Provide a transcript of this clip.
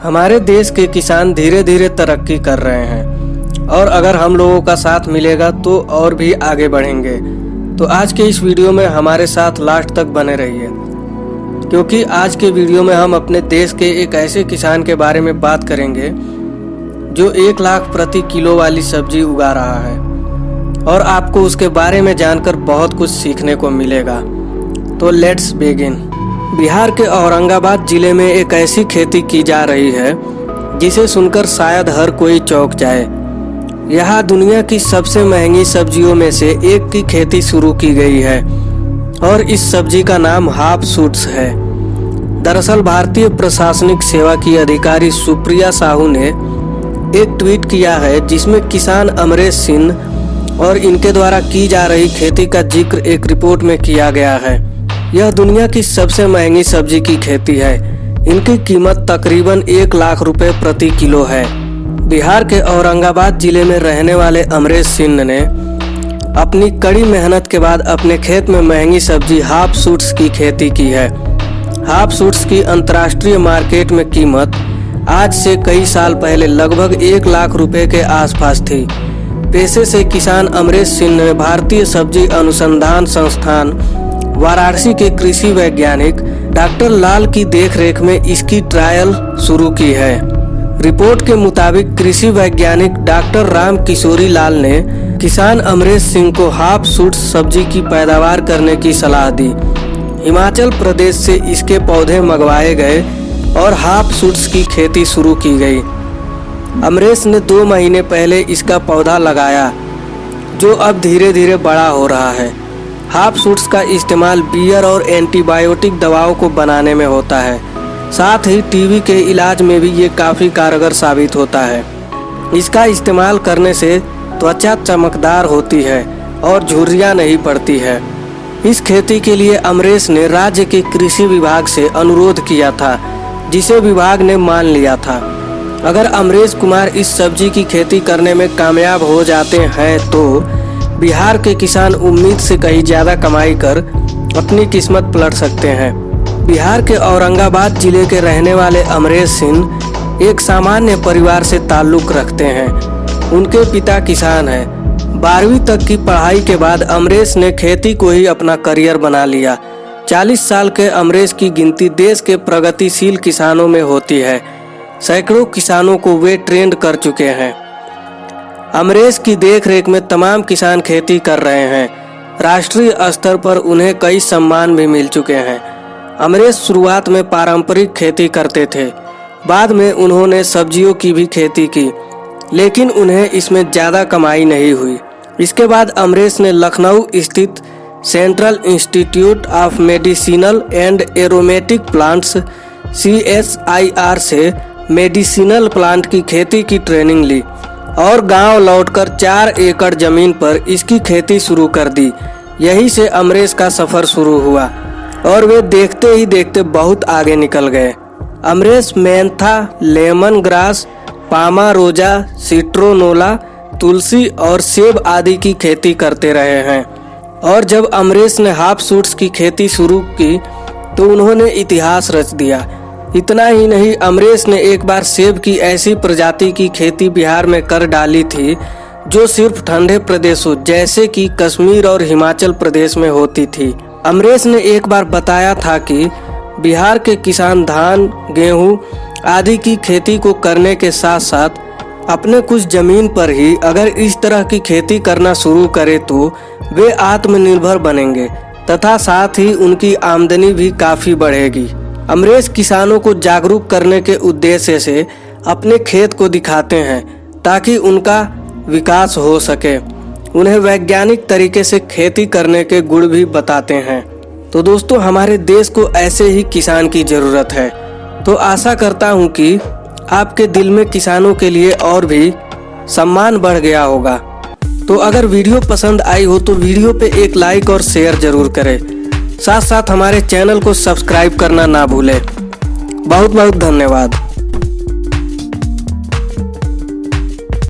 हमारे देश के किसान धीरे धीरे तरक्की कर रहे हैं और अगर हम लोगों का साथ मिलेगा तो और भी आगे बढ़ेंगे। तो आज के इस वीडियो में हमारे साथ लास्ट तक बने रहिए, क्योंकि आज के वीडियो में हम अपने देश के एक ऐसे किसान के बारे में बात करेंगे जो 1 लाख प्रति किलो वाली सब्जी उगा रहा है और आपको उसके बारे में जानकर बहुत कुछ सीखने को मिलेगा। तो लेट्स बिगिन। बिहार के औरंगाबाद जिले में एक ऐसी खेती की जा रही है जिसे सुनकर शायद हर कोई चौंक जाए। यहाँ दुनिया की सबसे महंगी सब्जियों में से एक की खेती शुरू की गई है और इस सब्जी का नाम हाफ सूट्स है। दरअसल भारतीय प्रशासनिक सेवा की अधिकारी सुप्रिया साहू ने एक ट्वीट किया है जिसमें किसान अमरेश सिंह और इनके द्वारा की जा रही खेती का जिक्र एक रिपोर्ट में किया गया है। यह दुनिया की सबसे महंगी सब्जी की खेती है। इनकी कीमत तकरीबन 1 लाख रुपए प्रति किलो है। बिहार के औरंगाबाद जिले में रहने वाले अमरेश सिंह ने अपनी कड़ी मेहनत के बाद अपने खेत में महंगी सब्जी हाफ सूट्स की खेती की है। हाफ सूट्स की अंतर्राष्ट्रीय मार्केट में कीमत आज से कई साल पहले लगभग 1 लाख रुपए के आसपास थी। पेशे से किसान अमरेश सिंह ने भारतीय सब्जी अनुसंधान संस्थान वाराणसी के कृषि वैज्ञानिक डॉक्टर लाल की देखरेख में इसकी ट्रायल शुरू की है। रिपोर्ट के मुताबिक कृषि वैज्ञानिक डॉक्टर राम किशोरी लाल ने किसान अमरेश सिंह को हाफ सूट्स सब्जी की पैदावार करने की सलाह दी। हिमाचल प्रदेश से इसके पौधे मंगवाए गए और हाफ सूट्स की खेती शुरू की गई। अमरेश ने 2 महीने पहले इसका पौधा लगाया जो अब धीरे धीरे बड़ा हो रहा है। हाफ सूट्स का इस्तेमाल बियर और एंटीबायोटिक दवाओं को बनाने में होता है। साथ ही टीबी के इलाज में भी ये काफ़ी कारगर साबित होता है। इसका इस्तेमाल करने से त्वचा चमकदार होती है और झुर्रियाँ नहीं पड़ती है। इस खेती के लिए अमरेश ने राज्य के कृषि विभाग से अनुरोध किया था, जिसे विभाग ने मान लिया था। अगर अमरेश कुमार इस सब्जी की खेती करने में कामयाब हो जाते हैं तो बिहार के किसान उम्मीद से कहीं ज़्यादा कमाई कर अपनी किस्मत पलट सकते हैं। बिहार के औरंगाबाद जिले के रहने वाले अमरेश सिंह एक सामान्य परिवार से ताल्लुक़ रखते हैं। उनके पिता किसान हैं। 12वीं तक की पढ़ाई के बाद अमरेश ने खेती को ही अपना करियर बना लिया। 40 साल के अमरेश की गिनती देश के प्रगतिशील किसानों में होती है। सैकड़ों किसानों को वे ट्रेंड कर चुके हैं। अमरेश की देखरेख में तमाम किसान खेती कर रहे हैं। राष्ट्रीय स्तर पर उन्हें कई सम्मान भी मिल चुके हैं। अमरेश शुरुआत में पारंपरिक खेती करते थे, बाद में उन्होंने सब्जियों की भी खेती की, लेकिन उन्हें इसमें ज़्यादा कमाई नहीं हुई। इसके बाद अमरेश ने लखनऊ स्थित central institute of medicinal and aromatic plants CSIR से मेडिसिनल प्लांट की खेती की ट्रेनिंग ली और गांव लौटकर 4 एकड़ जमीन पर इसकी खेती शुरू कर दी। यहीं से अमरेश का सफ़र शुरू हुआ और वे देखते ही देखते बहुत आगे निकल गए। अमरेश mentha, lemon grass, palmarosa, citronella, तुलसी और सेब आदि की खेती करते रहे हैं। और जब अमरेश ने हाफ सूट्स की खेती शुरू की तो उन्होंने इतिहास रच दिया। इतना ही नहीं, अमरेश ने एक बार सेब की ऐसी प्रजाति की खेती बिहार में कर डाली थी जो सिर्फ ठंडे प्रदेशों जैसे कि कश्मीर और हिमाचल प्रदेश में होती थी। अमरेश ने एक बार बताया था कि बिहार के किसान धान, गेहूं आदि की खेती को करने के साथ साथ अपने कुछ जमीन पर ही अगर इस तरह की खेती करना शुरू करें तो वे आत्मनिर्भर बनेंगे तथा साथ ही उनकी आमदनी भी काफ़ी बढ़ेगी। अमरेश किसानों को जागरूक करने के उद्देश्य से अपने खेत को दिखाते हैं ताकि उनका विकास हो सके। उन्हें वैज्ञानिक तरीके से खेती करने के गुण भी बताते हैं। तो दोस्तों, हमारे देश को ऐसे ही किसान की ज़रूरत है। तो आशा करता हूँ कि आपके दिल में किसानों के लिए और भी सम्मान बढ़ गया होगा। तो अगर वीडियो पसंद आई हो तो वीडियो पे एक लाइक और शेयर जरूर करें। साथ साथ हमारे चैनल को सब्सक्राइब करना ना भूलें। बहुत बहुत धन्यवाद।